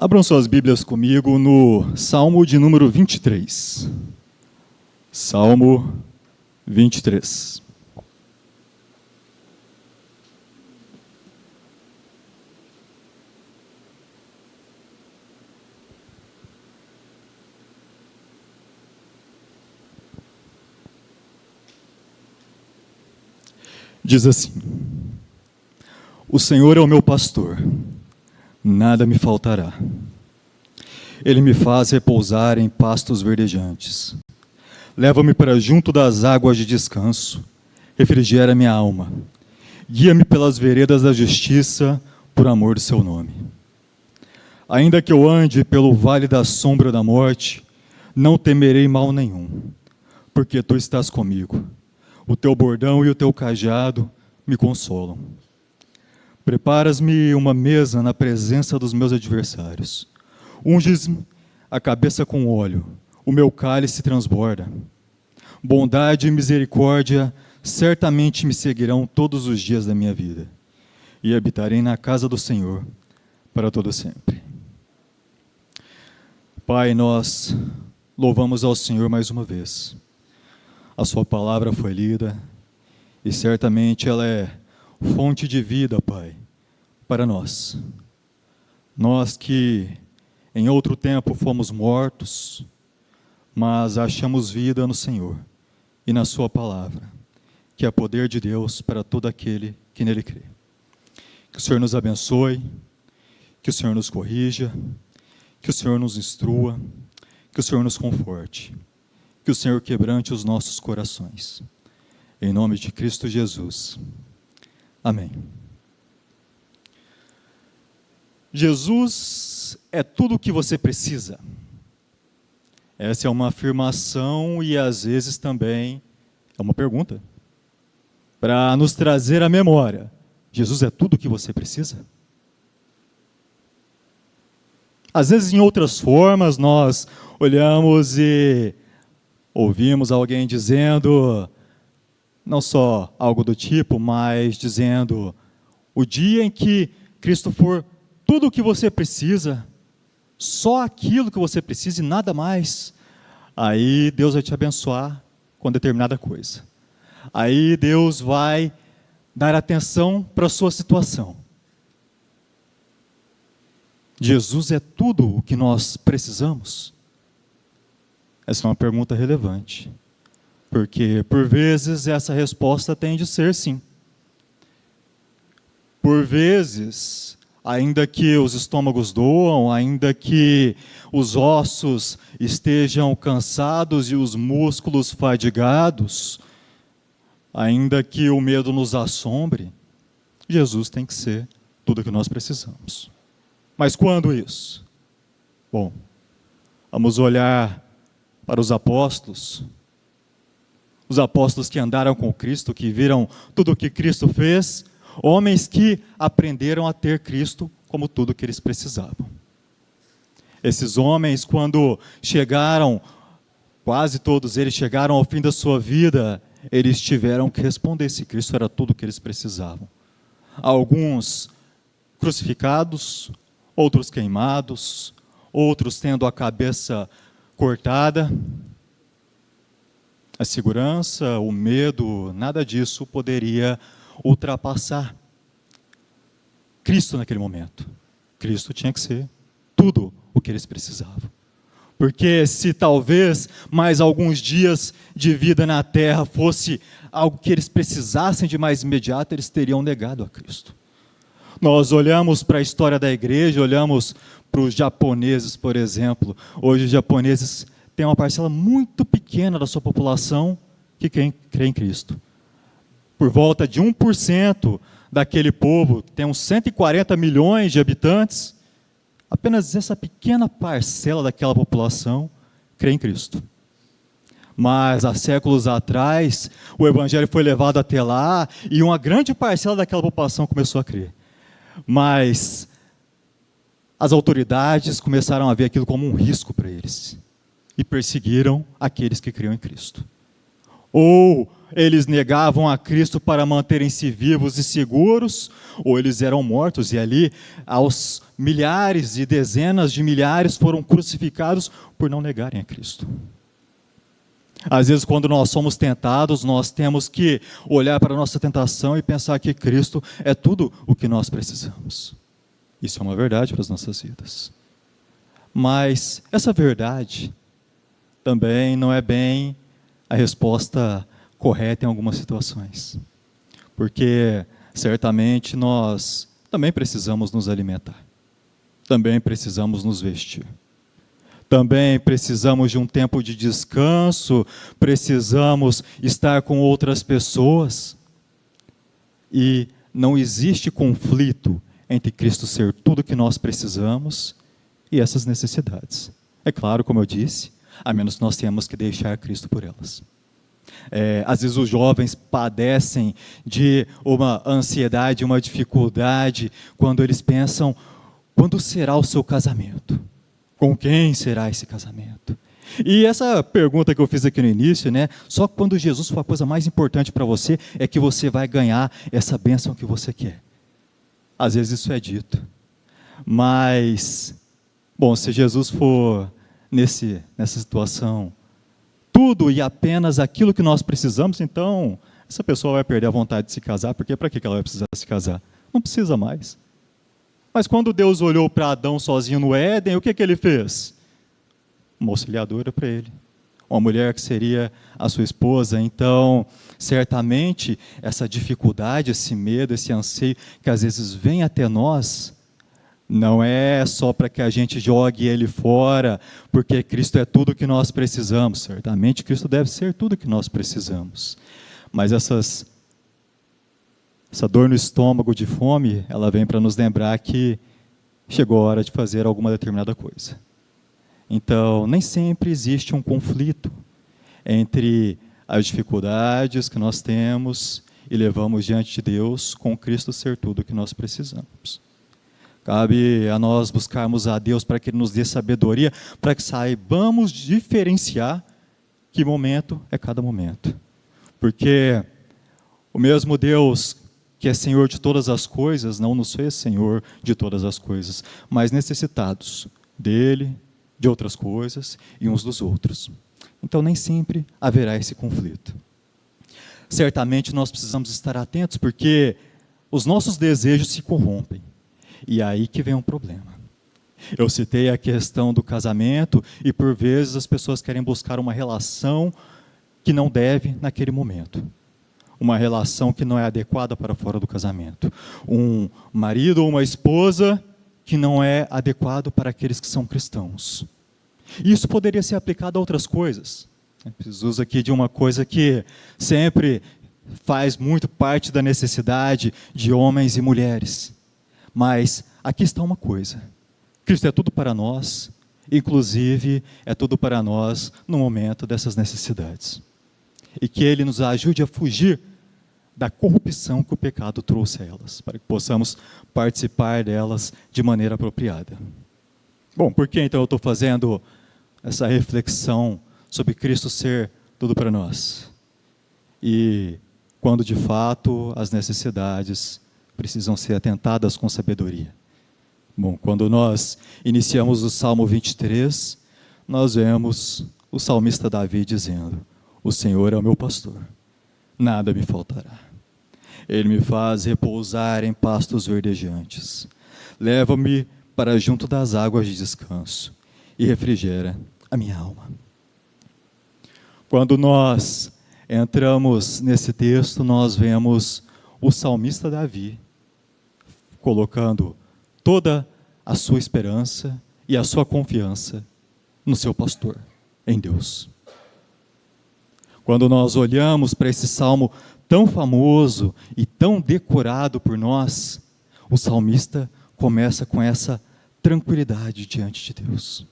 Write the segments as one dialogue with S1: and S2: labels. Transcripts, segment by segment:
S1: Abram suas Bíblias comigo no Salmo de número 23. Salmo 23. Diz assim: O Senhor é o meu pastor, nada me faltará. Ele me faz repousar em pastos verdejantes. Leva-me para junto das águas de descanso, refrigera minha alma. Guia-me pelas veredas da justiça, por amor do seu nome. Ainda que eu ande pelo vale da sombra da morte, não temerei mal nenhum, porque tu estás comigo. O teu bordão e o teu cajado me consolam. Preparas-me uma mesa na presença dos meus adversários. Unges-me a cabeça com óleo, o meu cálice transborda. Bondade e misericórdia certamente me seguirão todos os dias da minha vida, e habitarei na casa do Senhor para todo sempre. Pai, nós louvamos ao Senhor mais uma vez. A sua palavra foi lida, e certamente ela é fonte de vida, Pai, para nós. Nós que em outro tempo fomos mortos, mas achamos vida no Senhor e na sua palavra, que é poder de Deus para todo aquele que nele crê. Que o Senhor nos abençoe, que o Senhor nos corrija, que o Senhor nos instrua, que o Senhor nos conforte, que o Senhor quebrante os nossos corações. Em nome de Cristo Jesus. Amém. Jesus é tudo o que você precisa. Essa é uma afirmação e às vezes também é uma pergunta, para nos trazer à memória. Jesus é tudo o que você precisa? Às vezes, em outras formas, nós olhamos e ouvimos alguém dizendo, não só algo do tipo, mas dizendo, o dia em que Cristo for tudo o que você precisa, só aquilo que você precisa e nada mais, aí Deus vai te abençoar com determinada coisa. Aí Deus vai dar atenção para a sua situação. Jesus é tudo o que nós precisamos? Essa é uma pergunta relevante, porque por vezes essa resposta tem de ser sim. Por vezes, ainda que os estômagos doam, ainda que os ossos estejam cansados e os músculos fadigados, ainda que o medo nos assombre, Jesus tem que ser tudo o que nós precisamos. Mas quando isso? Bom, vamos olhar para os apóstolos que andaram com Cristo, que viram tudo o que Cristo fez, homens que aprenderam a ter Cristo como tudo o que eles precisavam. Esses homens, quando chegaram, quase todos eles chegaram ao fim da sua vida, eles tiveram que responder se Cristo era tudo o que eles precisavam. Alguns crucificados, outros queimados, outros tendo a cabeça cortada. A segurança, o medo, nada disso poderia ultrapassar Cristo naquele momento. Cristo tinha que ser tudo o que eles precisavam. Porque se talvez mais alguns dias de vida na terra fosse algo que eles precisassem de mais imediato, eles teriam negado a Cristo. Nós olhamos para a história da igreja, olhamos para os japoneses, por exemplo. Hoje os japoneses têm uma parcela muito pequena da sua população que crê em Cristo. Por volta de 1% daquele povo, que tem uns 140 milhões de habitantes, apenas essa pequena parcela daquela população crê em Cristo. Mas há séculos atrás, o evangelho foi levado até lá e uma grande parcela daquela população começou a crer. Mas as autoridades começaram a ver aquilo como um risco para eles e perseguiram aqueles que criam em Cristo. Ou eles negavam a Cristo para manterem-se vivos e seguros, ou eles eram mortos, e ali aos milhares e dezenas de milhares foram crucificados por não negarem a Cristo. Às vezes, quando nós somos tentados, nós temos que olhar para a nossa tentação e pensar que Cristo é tudo o que nós precisamos. Isso é uma verdade para as nossas vidas. Mas essa verdade também não é bem a resposta correta em algumas situações. Porque certamente nós também precisamos nos alimentar. Também precisamos nos vestir. Também precisamos de um tempo de descanso, precisamos estar com outras pessoas. E não existe conflito entre Cristo ser tudo que nós precisamos e essas necessidades. É claro, como eu disse, a menos que nós tenhamos que deixar Cristo por elas. Às vezes os jovens padecem de uma ansiedade, uma dificuldade, quando eles pensam, quando será o seu casamento? Com quem será esse casamento? E essa pergunta que eu fiz aqui no início, só quando Jesus for a coisa mais importante para você, é que você vai ganhar essa bênção que você quer. Às vezes isso é dito. Mas, bom, se Jesus for nessa situação, tudo e apenas aquilo que nós precisamos, então essa pessoa vai perder a vontade de se casar, porque para que ela vai precisar se casar? Não precisa mais. Mas quando Deus olhou para Adão sozinho no Éden, o que ele fez? Uma auxiliadora para ele. Uma mulher que seria a sua esposa. Então, certamente, essa dificuldade, esse medo, esse anseio que às vezes vem até nós, não é só para que a gente jogue ele fora, porque Cristo é tudo que nós precisamos. Certamente, Cristo deve ser tudo que nós precisamos. Mas essa dor no estômago de fome, ela vem para nos lembrar que chegou a hora de fazer alguma determinada coisa. Então, nem sempre existe um conflito entre as dificuldades que nós temos e levamos diante de Deus com Cristo ser tudo o que nós precisamos. Cabe a nós buscarmos a Deus para que Ele nos dê sabedoria, para que saibamos diferenciar que momento é cada momento. Porque o mesmo Deus que é Senhor de todas as coisas, não nos fez Senhor de todas as coisas, mas necessitados dEle, de outras coisas e uns dos outros. Então nem sempre haverá esse conflito. Certamente nós precisamos estar atentos, porque os nossos desejos se corrompem. E é aí que vem um problema. Eu citei a questão do casamento, e por vezes as pessoas querem buscar uma relação que não deve naquele momento. Uma relação que não é adequada para fora do casamento. Um marido ou uma esposa que não é adequado para aqueles que são cristãos. Isso poderia ser aplicado a outras coisas. Preciso aqui de uma coisa que sempre faz muito parte da necessidade de homens e mulheres. Mas aqui está uma coisa. Cristo é tudo para nós, inclusive é tudo para nós no momento dessas necessidades. E que Ele nos ajude a fugir da corrupção que o pecado trouxe a elas, para que possamos participar delas de maneira apropriada. Bom, por que então eu estou fazendo essa reflexão sobre Cristo ser tudo para nós? E quando de fato as necessidades precisam ser atentadas com sabedoria. Bom, quando nós iniciamos o Salmo 23, nós vemos o salmista Davi dizendo: o Senhor é o meu pastor, nada me faltará. Ele me faz repousar em pastos verdejantes. Leva-me para junto das águas de descanso e refrigera a minha alma. Quando nós entramos nesse texto, nós vemos o salmista Davi colocando toda a sua esperança e a sua confiança no seu pastor, em Deus. Quando nós olhamos para esse salmo tão famoso e tão decorado por nós, o salmista começa com essa tranquilidade diante de Deus.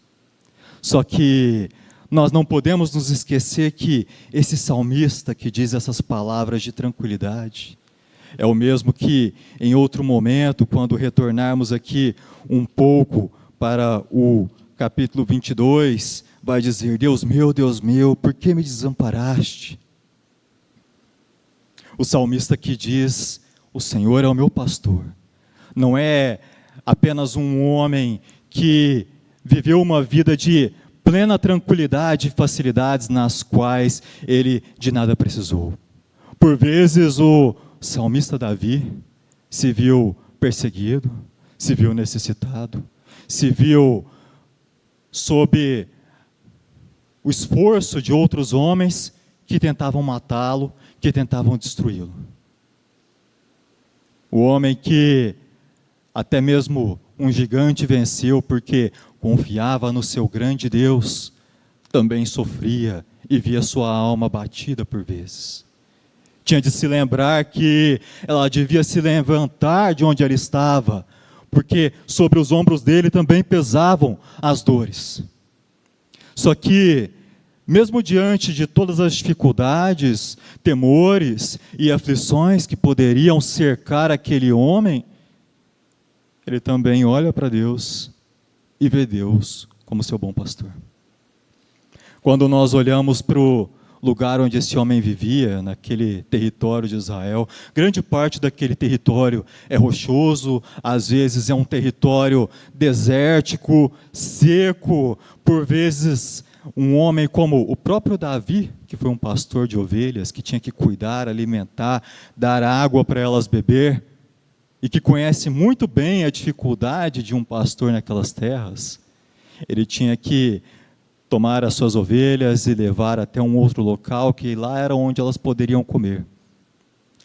S1: Só que nós não podemos nos esquecer que esse salmista que diz essas palavras de tranquilidade é o mesmo que em outro momento, quando retornarmos aqui um pouco para o capítulo 22, vai dizer: Deus meu, por que me desamparaste? O salmista que diz: o Senhor é o meu pastor. Não é apenas um homem que viveu uma vida de plena tranquilidade e facilidades nas quais ele de nada precisou. Por vezes o salmista Davi se viu perseguido, se viu necessitado, se viu sob o esforço de outros homens que tentavam matá-lo, que tentavam destruí-lo. O homem que até mesmo um gigante venceu porque confiava no seu grande Deus, também sofria e via sua alma batida por vezes. Tinha de se lembrar que ela devia se levantar de onde ela estava, porque sobre os ombros dele também pesavam as dores. Só que, mesmo diante de todas as dificuldades, temores e aflições que poderiam cercar aquele homem, ele também olha para Deus e vê Deus como seu bom pastor. Quando nós olhamos para o lugar onde esse homem vivia, naquele território de Israel, grande parte daquele território é rochoso, às vezes é um território desértico, seco, por vezes um homem como o próprio Davi, que foi um pastor de ovelhas, que tinha que cuidar, alimentar, dar água para elas beber, e que conhece muito bem a dificuldade de um pastor naquelas terras, ele tinha que tomar as suas ovelhas e levar até um outro local, que lá era onde elas poderiam comer.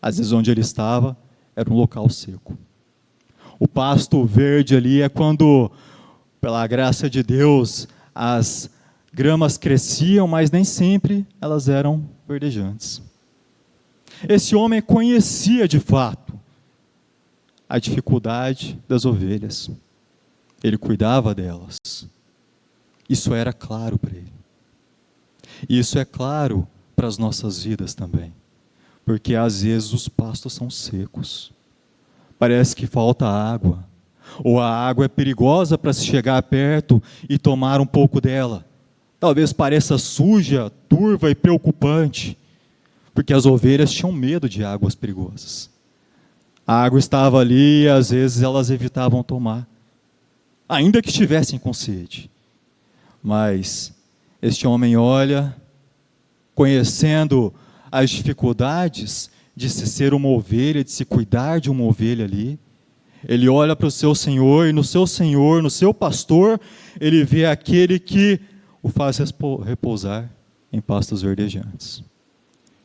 S1: Às vezes onde ele estava era um local seco. O pasto verde ali é quando, pela graça de Deus, as gramas cresciam, mas nem sempre elas eram verdejantes. Esse homem conhecia de fato a dificuldade das ovelhas. Ele cuidava delas. Isso era claro para ele. E isso é claro para as nossas vidas também. Porque às vezes os pastos são secos. Parece que falta água. Ou a água é perigosa para se chegar perto e tomar um pouco dela. Talvez pareça suja, turva e preocupante. Porque as ovelhas tinham medo de águas perigosas. A água estava ali e às vezes elas evitavam tomar. Ainda que estivessem com sede. Mas este homem olha, conhecendo as dificuldades de se ser uma ovelha, de se cuidar de uma ovelha ali. Ele olha para o seu Senhor, e no seu Senhor, no seu pastor, ele vê aquele que o faz repousar em pastos verdejantes,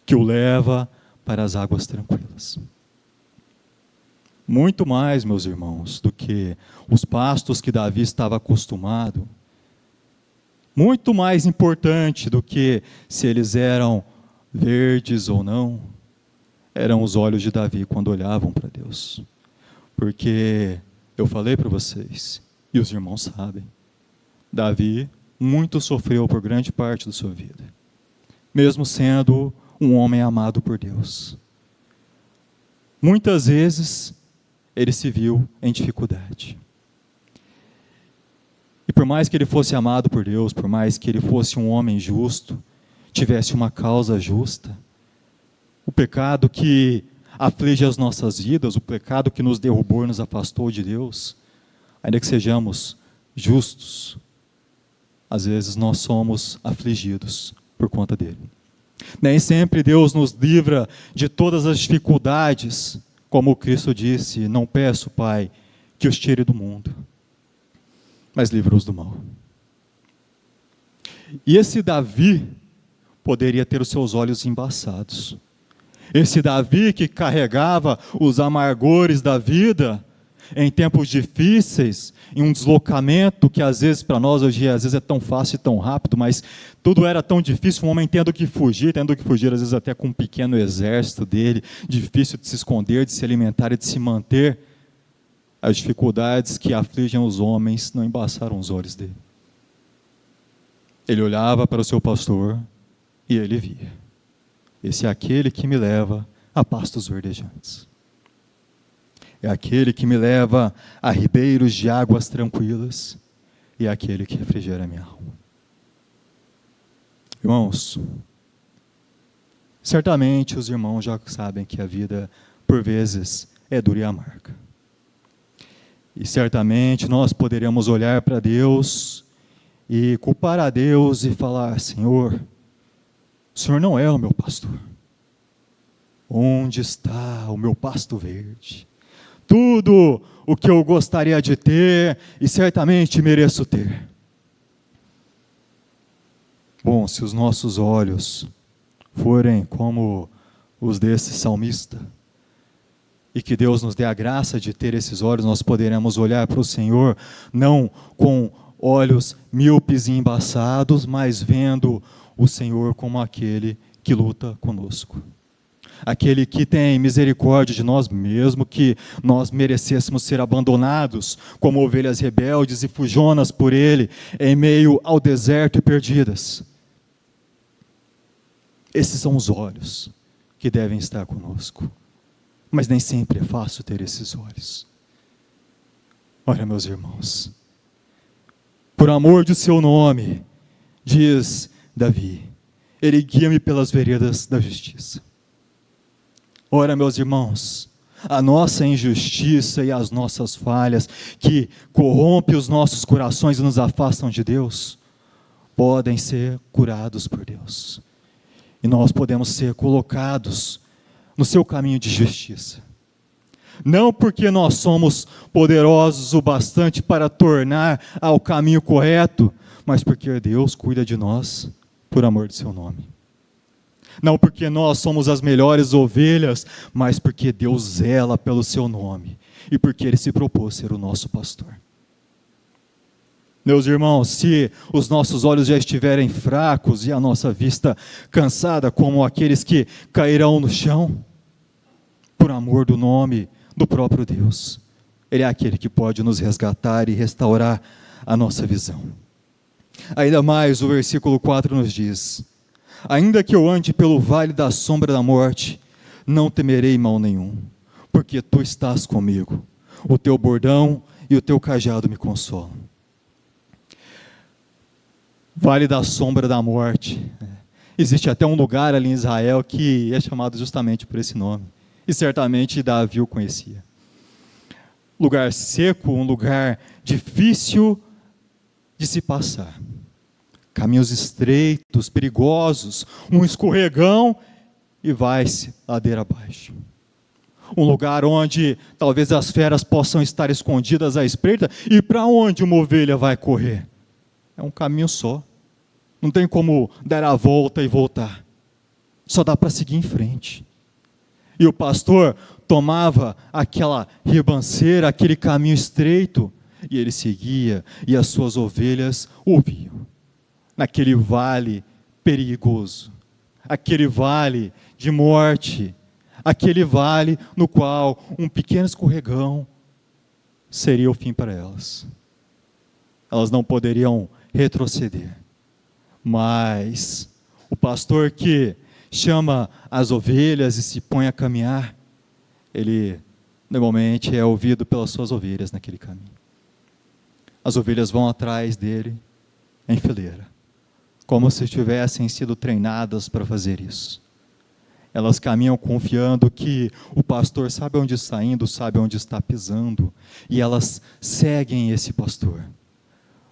S1: que o leva para as águas tranquilas. Muito mais, meus irmãos, do que os pastos que Davi estava acostumado, muito mais importante do que se eles eram verdes ou não, eram os olhos de Davi quando olhavam para Deus. Porque eu falei para vocês, e os irmãos sabem, Davi muito sofreu por grande parte da sua vida, mesmo sendo um homem amado por Deus. Muitas vezes ele se viu em dificuldade. E por mais que ele fosse amado por Deus, por mais que ele fosse um homem justo, tivesse uma causa justa, o pecado que aflige as nossas vidas, o pecado que nos derrubou e nos afastou de Deus, ainda que sejamos justos, às vezes nós somos afligidos por conta dele. Nem sempre Deus nos livra de todas as dificuldades, como Cristo disse: não peço, Pai, que os tire do mundo, mas livra-os do mal. E esse Davi poderia ter os seus olhos embaçados. Esse Davi que carregava os amargores da vida em tempos difíceis, em um deslocamento que às vezes para nós hoje às vezes é tão fácil e tão rápido, mas tudo era tão difícil, um homem tendo que fugir às vezes até com um pequeno exército dele, difícil de se esconder, de se alimentar e de se manter. As dificuldades que afligem os homens não embaçaram os olhos dele. Ele olhava para o seu pastor e ele via: esse é aquele que me leva a pastos verdejantes. É aquele que me leva a ribeiros de águas tranquilas, e é aquele que refrigera a minha alma. Irmãos, Certamente os irmãos já sabem que a vida, por vezes, é dura e amarga. E certamente nós poderíamos olhar para Deus e culpar a Deus e falar: Senhor, o Senhor não é o meu pastor. Onde está o meu pasto verde? Tudo o que eu gostaria de ter e certamente mereço ter. Bom, se os nossos olhos forem como os desse salmista, e que Deus nos dê a graça de ter esses olhos, nós poderemos olhar para o Senhor, não com olhos míopes e embaçados, mas vendo o Senhor como aquele que luta conosco. Aquele que tem misericórdia de nós, mesmo que nós merecêssemos ser abandonados como ovelhas rebeldes e fujonas por Ele, em meio ao deserto e perdidas. Esses são os olhos que devem estar conosco. Mas nem sempre é fácil ter esses olhos. Olha, meus irmãos, por amor de seu nome, diz Davi, Ele guia-me pelas veredas da justiça. Ora, meus irmãos, a nossa injustiça e as nossas falhas, que corrompem os nossos corações e nos afastam de Deus, podem ser curados por Deus. E nós podemos ser colocados no seu caminho de justiça. Não porque nós somos poderosos o bastante para tornar ao caminho correto, mas porque Deus cuida de nós por amor de seu nome. Não porque nós somos as melhores ovelhas, mas porque Deus zela pelo seu nome e porque Ele se propôs ser o nosso pastor. Meus irmãos, se os nossos olhos já estiverem fracos e a nossa vista cansada, como aqueles que cairão no chão, por amor do nome do próprio Deus, Ele é aquele que pode nos resgatar e restaurar a nossa visão. Ainda mais, o versículo 4 nos diz: ainda que eu ande pelo vale da sombra da morte, não temerei mal nenhum, porque Tu estás comigo, o Teu bordão e o Teu cajado me consolam. Vale da sombra da morte. Existe até um lugar ali em Israel que é chamado justamente por esse nome. E certamente Davi o conhecia. Lugar seco, um lugar difícil de se passar. Caminhos estreitos, perigosos, um escorregão e vai-se ladeira abaixo. Um lugar onde talvez as feras possam estar escondidas à espreita, e para onde uma ovelha vai correr? É um caminho só. Não tem como dar a volta e voltar. Só dá para seguir em frente. E o pastor tomava aquela ribanceira, aquele caminho estreito, e ele seguia, e as suas ovelhas ouviam. Naquele vale perigoso, aquele vale de morte, aquele vale no qual um pequeno escorregão seria o fim para elas. Elas não poderiam retroceder. Mas o pastor que chama as ovelhas e se põe a caminhar, ele normalmente é ouvido pelas suas ovelhas naquele caminho. As ovelhas vão atrás dele em fileira, como se tivessem sido treinadas para fazer isso. Elas caminham confiando que o pastor sabe onde está indo, sabe onde está pisando, e elas seguem esse pastor.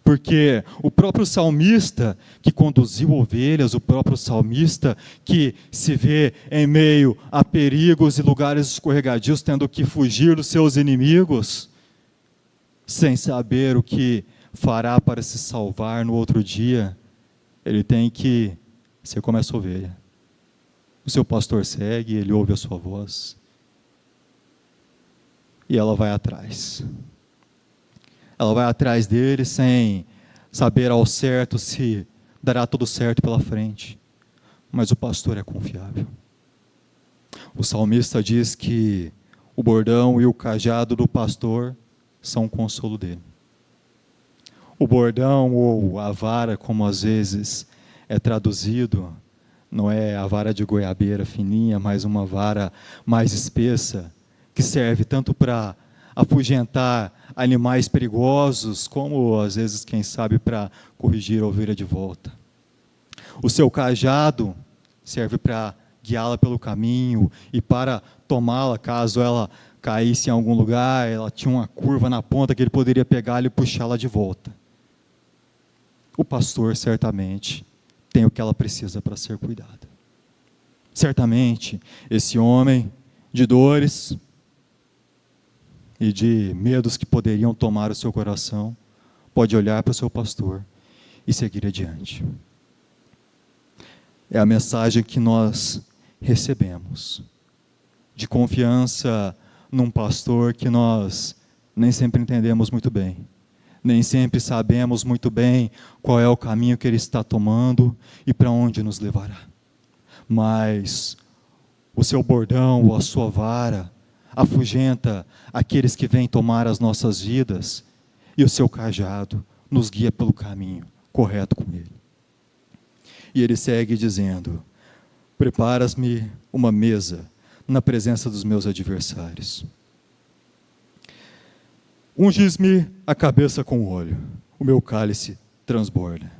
S1: Porque o próprio salmista que conduziu ovelhas, o próprio salmista que se vê em meio a perigos e lugares escorregadios, tendo que fugir dos seus inimigos, sem saber o que fará para se salvar no outro dia, ele tem que ser como essa ovelha. O seu pastor segue, ele ouve a sua voz, e ela vai atrás. Ela vai atrás dele sem saber ao certo se dará tudo certo pela frente. Mas o pastor é confiável. O salmista diz que o bordão e o cajado do pastor são o consolo dele. O bordão ou a vara, como às vezes é traduzido, não é a vara de goiabeira fininha, mas uma vara mais espessa, que serve tanto para afugentar animais perigosos, como às vezes, quem sabe, para corrigir a ovelha de volta. O seu cajado serve para guiá-la pelo caminho e para tomá-la caso ela caísse em algum lugar, ela tinha uma curva na ponta que ele poderia pegá-la e puxá-la de volta. O pastor certamente tem o que ela precisa para ser cuidada. Certamente, esse homem de dores e de medos que poderiam tomar o seu coração, pode olhar para o seu pastor e seguir adiante. É a mensagem que nós recebemos, de confiança num pastor que nós nem sempre entendemos muito bem, nem sempre sabemos muito bem qual é o caminho que ele está tomando e para onde nos levará. Mas o seu bordão ou a sua vara afugenta aqueles que vêm tomar as nossas vidas, e o seu cajado nos guia pelo caminho correto com ele. E ele segue dizendo: preparas-me uma mesa na presença dos meus adversários. Unges-me a cabeça com óleo, o meu cálice transborda.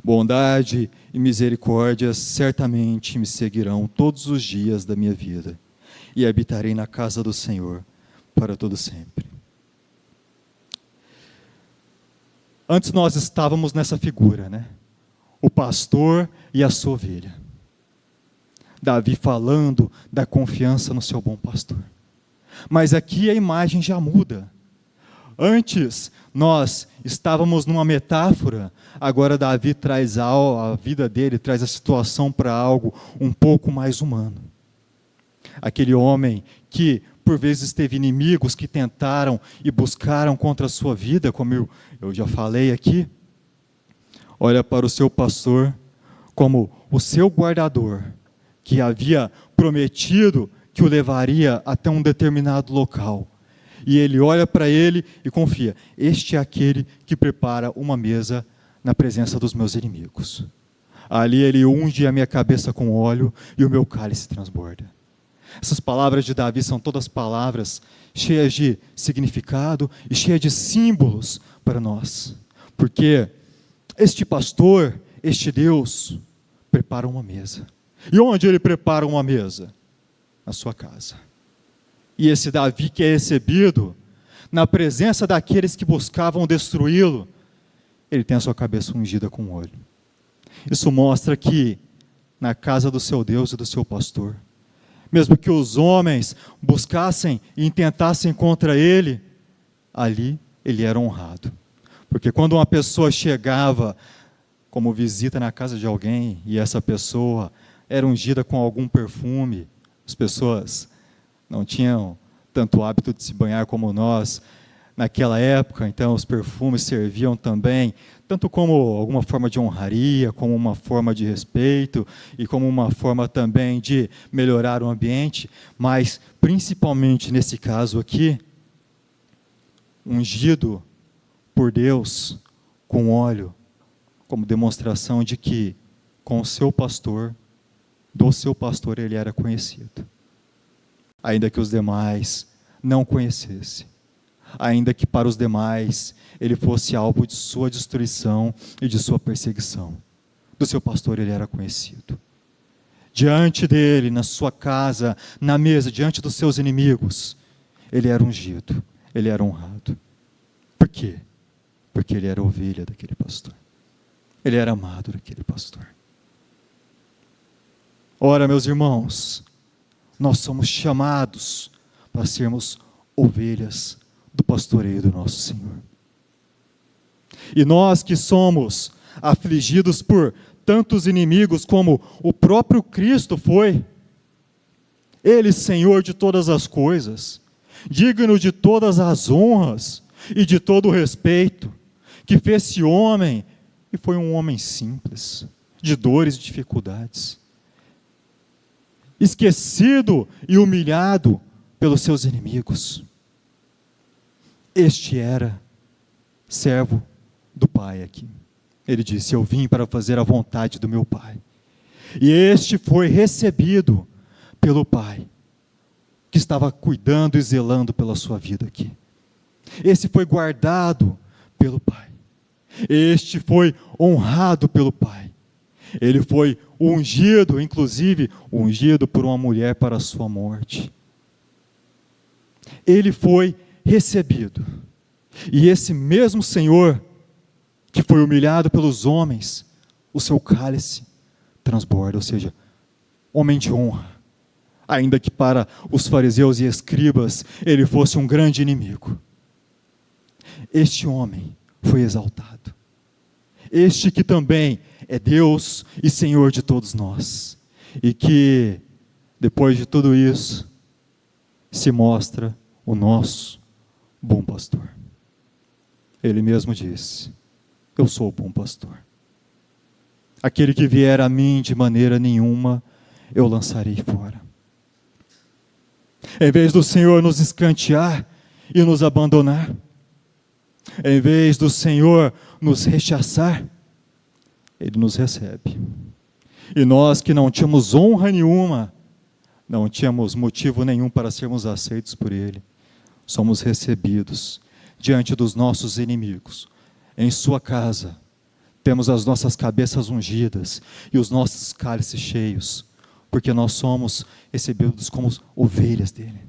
S1: Bondade e misericórdia certamente me seguirão todos os dias da minha vida, e habitarei na casa do Senhor para todo sempre. Antes nós estávamos nessa figura, né? O pastor e a sua ovelha. Davi falando da confiança no seu bom pastor. Mas aqui a imagem já muda. Antes nós estávamos numa metáfora, agora Davi traz a vida dele, traz a situação para algo um pouco mais humano. Aquele homem que por vezes teve inimigos que tentaram e buscaram contra a sua vida, como eu já falei aqui, olha para o seu pastor como o seu guardador, que havia prometido que o levaria até um determinado local. E ele olha para ele e confia: este é aquele que prepara uma mesa na presença dos meus inimigos. Ali ele unge a minha cabeça com óleo e o meu cálice transborda. Essas palavras de Davi são todas palavras cheias de significado e cheias de símbolos para nós. Porque este pastor, este Deus, prepara uma mesa. E onde ele prepara uma mesa? Na sua casa. E esse Davi que é recebido na presença daqueles que buscavam destruí-lo, ele tem a sua cabeça ungida com óleo. Isso mostra que na casa do seu Deus e do seu pastor, mesmo que os homens buscassem e intentassem contra ele, ali ele era honrado. Porque quando uma pessoa chegava como visita na casa de alguém e essa pessoa era ungida com algum perfume, as pessoas não tinham tanto hábito de se banhar como nós naquela época, então os perfumes serviam também, tanto como alguma forma de honraria, como uma forma de respeito e como uma forma também de melhorar o ambiente, mas principalmente nesse caso aqui, ungido por Deus com óleo, como demonstração de que com o seu pastor, do seu pastor ele era conhecido. Ainda que os demais não conhecessem, ainda que para os demais ele fosse alvo de sua destruição e de sua perseguição, do seu pastor ele era conhecido. Diante dele, na sua casa, na mesa, diante dos seus inimigos, ele era ungido, ele era honrado. Por quê? Porque ele era ovelha daquele pastor. Ele era amado daquele pastor. Ora, meus irmãos, nós somos chamados para sermos ovelhas do pastoreio do nosso Senhor. E nós que somos afligidos por tantos inimigos como o próprio Cristo foi, Ele, Senhor de todas as coisas, digno de todas as honras e de todo o respeito, que fez-se homem e foi um homem simples, de dores e dificuldades, esquecido e humilhado pelos seus inimigos. Este era servo do Pai aqui. Ele disse: eu vim para fazer a vontade do meu Pai. E este foi recebido pelo Pai, que estava cuidando e zelando pela sua vida aqui. Esse foi guardado pelo Pai. Este foi honrado pelo Pai. Ele foi ungido, inclusive ungido por uma mulher para a sua morte. Ele foi recebido. E esse mesmo Senhor, que foi humilhado pelos homens, o seu cálice transborda, ou seja, homem de honra. Ainda que para os fariseus e escribas ele fosse um grande inimigo. Este homem foi exaltado. Este que também é Deus e Senhor de todos nós. E que, depois de tudo isso, se mostra o nosso bom pastor. Ele mesmo disse: eu sou o bom pastor. Aquele que vier a mim de maneira nenhuma, eu lançarei fora. Em vez do Senhor nos escantear e nos abandonar, em vez do Senhor nos rechaçar, Ele nos recebe. E nós que não tínhamos honra nenhuma, não tínhamos motivo nenhum para sermos aceitos por Ele, somos recebidos diante dos nossos inimigos, em sua casa. Temos as nossas cabeças ungidas e os nossos cálices cheios, porque nós somos recebidos como ovelhas dele.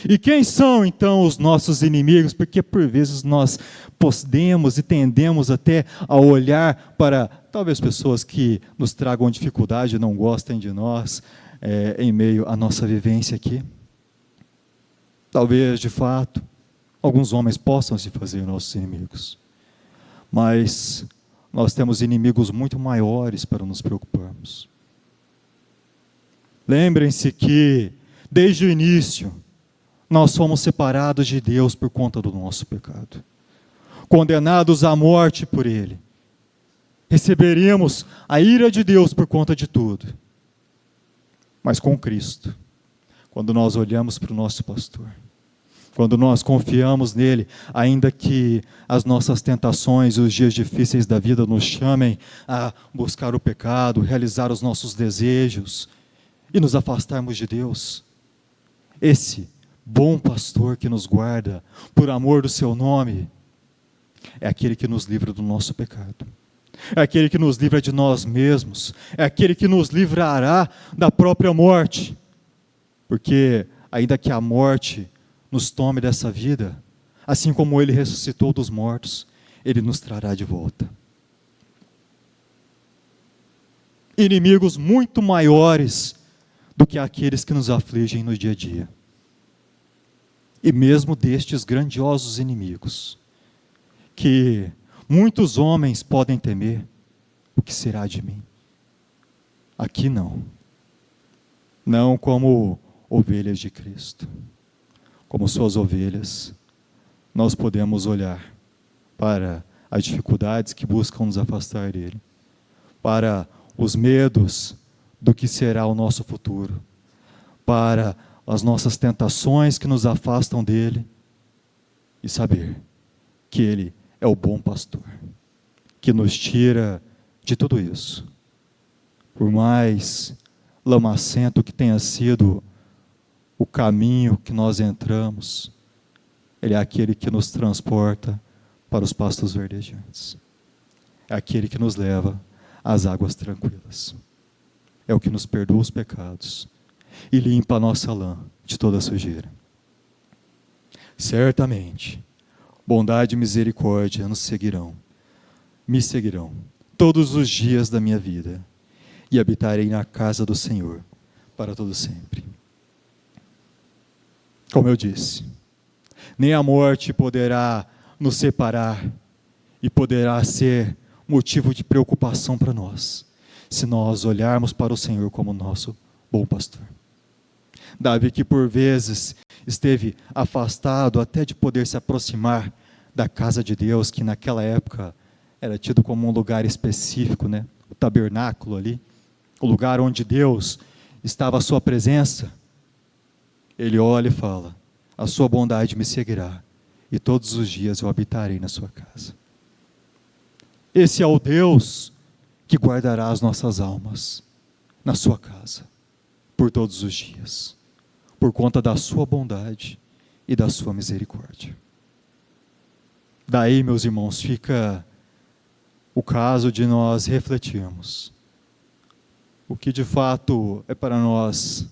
S1: E quem são então os nossos inimigos? Porque por vezes nós podemos e tendemos até a olhar para talvez pessoas que nos tragam dificuldade, não gostem de nós, em meio à nossa vivência aqui. Talvez, de fato, alguns homens possam se fazer nossos inimigos. Mas nós temos inimigos muito maiores para nos preocuparmos. Lembrem-se que, desde o início, nós fomos separados de Deus por conta do nosso pecado. Condenados à morte por Ele. Receberíamos a ira de Deus por conta de tudo. Mas com Cristo, quando nós olhamos para o nosso pastor, quando nós confiamos nele, ainda que as nossas tentações e os dias difíceis da vida nos chamem a buscar o pecado, realizar os nossos desejos e nos afastarmos de Deus, esse bom pastor que nos guarda por amor do seu nome é aquele que nos livra do nosso pecado, é aquele que nos livra de nós mesmos, é aquele que nos livrará da própria morte, porque ainda que a morte nos tome dessa vida, assim como Ele ressuscitou dos mortos, Ele nos trará de volta. Inimigos muito maiores do que aqueles que nos afligem no dia a dia. E mesmo destes grandiosos inimigos, que muitos homens podem temer, o que será de mim? Aqui não. Não como ovelhas de Cristo. Como suas ovelhas, nós podemos olhar para as dificuldades que buscam nos afastar dele, para os medos do que será o nosso futuro, para as nossas tentações que nos afastam dele, e saber que ele é o bom pastor, que nos tira de tudo isso. Por mais lamacento que tenha sido o caminho que nós entramos, Ele é aquele que nos transporta para os pastos verdejantes. É aquele que nos leva às águas tranquilas. É o que nos perdoa os pecados e limpa a nossa lã de toda sujeira. Certamente, bondade e misericórdia me seguirão todos os dias da minha vida, e habitarei na casa do Senhor para todo sempre. Como eu disse, nem a morte poderá nos separar e poderá ser motivo de preocupação para nós, se nós olharmos para o Senhor como nosso bom pastor. Davi, que por vezes esteve afastado até de poder se aproximar da casa de Deus, que naquela época era tido como um lugar específico, né? O tabernáculo ali, o lugar onde Deus estava a sua presença. Ele olha e fala: a sua bondade me seguirá, e todos os dias eu habitarei na sua casa. Esse é o Deus que guardará as nossas almas na sua casa, por todos os dias, por conta da sua bondade e da sua misericórdia. Daí, meus irmãos, fica o caso de nós refletirmos o que de fato é para nós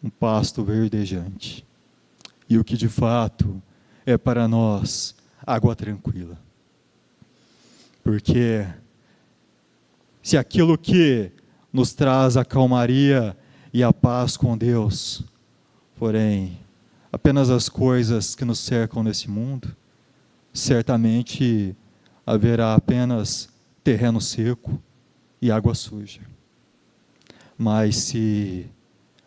S1: um pasto verdejante e o que de fato é para nós água tranquila. Porque se aquilo que nos traz a calmaria e a paz com Deus forem apenas as coisas que nos cercam nesse mundo, certamente haverá apenas terreno seco e água suja. Mas se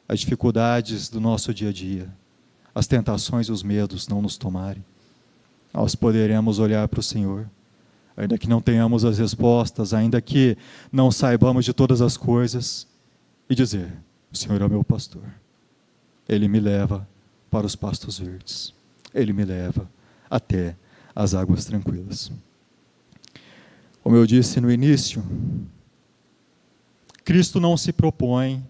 S1: as dificuldades do nosso dia a dia, as tentações e os medos não nos tomarem, nós poderemos olhar para o Senhor, ainda que não tenhamos as respostas, ainda que não saibamos de todas as coisas, e dizer: o Senhor é o meu pastor, Ele me leva para os pastos verdes, Ele me leva até as águas tranquilas. Como eu disse no início, Cristo não se propõe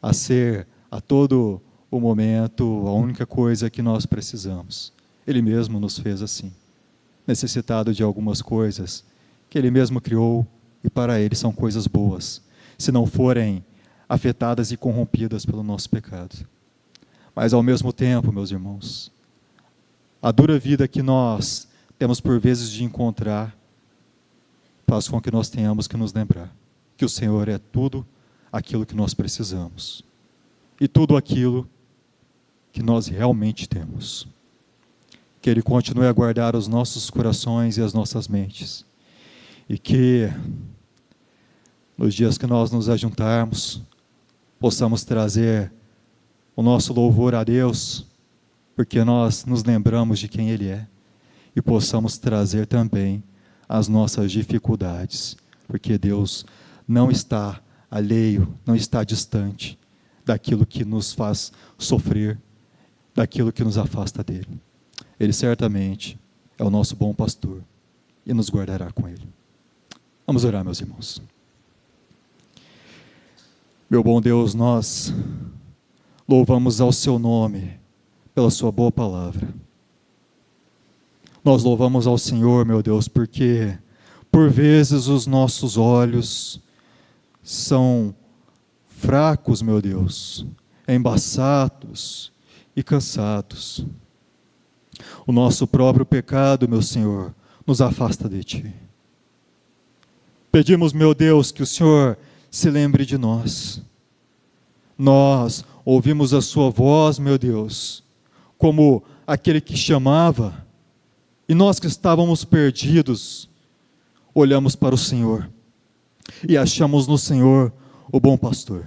S1: a ser a todo o momento a única coisa que nós precisamos. Ele mesmo nos fez assim, necessitado de algumas coisas que Ele mesmo criou e para Ele são coisas boas, se não forem afetadas e corrompidas pelo nosso pecado. Mas ao mesmo tempo, meus irmãos, a dura vida que nós temos por vezes de encontrar faz com que nós tenhamos que nos lembrar que o Senhor é tudo aquilo que nós precisamos e tudo aquilo que nós realmente temos. Que Ele continue a guardar os nossos corações e as nossas mentes, e que nos dias que nós nos ajuntarmos, possamos trazer o nosso louvor a Deus, porque nós nos lembramos de quem Ele é, e possamos trazer também as nossas dificuldades, porque Deus não está alheio, não está distante daquilo que nos faz sofrer, daquilo que nos afasta dEle. Ele certamente é o nosso bom pastor e nos guardará com Ele. Vamos orar, meus irmãos. Meu bom Deus, nós louvamos ao Seu nome pela Sua boa palavra. Nós louvamos ao Senhor, meu Deus, porque por vezes os nossos olhos são fracos, meu Deus, embaçados e cansados. O nosso próprio pecado, meu Senhor, nos afasta de Ti. Pedimos, meu Deus, que o Senhor se lembre de nós. Nós ouvimos a Sua voz, meu Deus, como aquele que chamava, e nós que estávamos perdidos, olhamos para o Senhor e achamos no Senhor o bom pastor.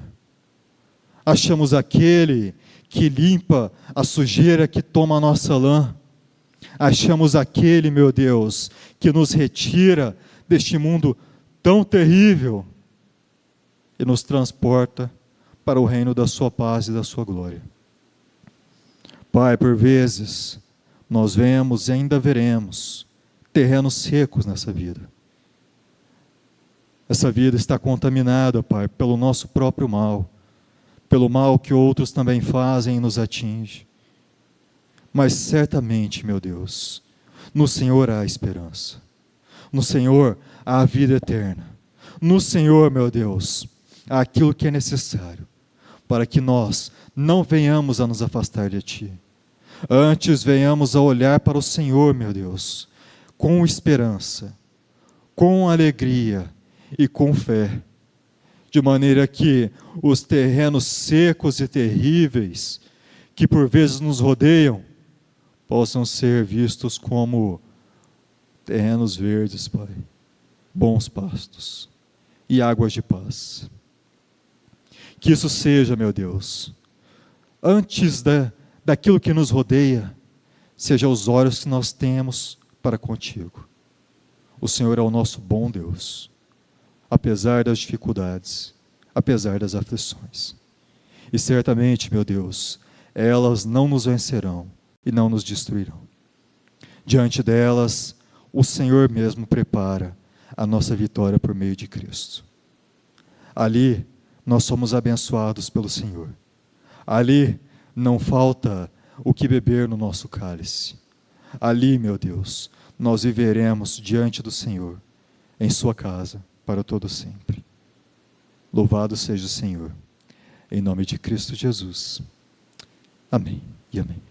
S1: Achamos aquele que limpa a sujeira que toma a nossa lã. Achamos aquele, meu Deus, que nos retira deste mundo tão terrível e nos transporta para o reino da Sua paz e da Sua glória. Pai, por vezes, nós vemos e ainda veremos terrenos secos nessa vida. Essa vida está contaminada, Pai, pelo nosso próprio mal, pelo mal que outros também fazem e nos atinge. Mas certamente, meu Deus, no Senhor há esperança. No Senhor há a vida eterna. No Senhor, meu Deus, há aquilo que é necessário para que nós não venhamos a nos afastar de Ti. Antes venhamos a olhar para o Senhor, meu Deus, com esperança, com alegria e com fé, de maneira que os terrenos secos e terríveis que por vezes nos rodeiam possam ser vistos como terrenos verdes, Pai, bons pastos e águas de paz. Que isso seja, meu Deus, antes daquilo que nos rodeia, seja os olhos que nós temos para contigo. O Senhor é o nosso bom Deus, apesar das dificuldades, apesar das aflições. E certamente, meu Deus, elas não nos vencerão e não nos destruirão. Diante delas, o Senhor mesmo prepara a nossa vitória por meio de Cristo. Ali, nós somos abençoados pelo Senhor. Ali, não falta o que beber no nosso cálice. Ali, meu Deus, nós viveremos diante do Senhor, em Sua casa, para todo sempre. Louvado seja o Senhor. Em nome de Cristo Jesus. Amém e amém.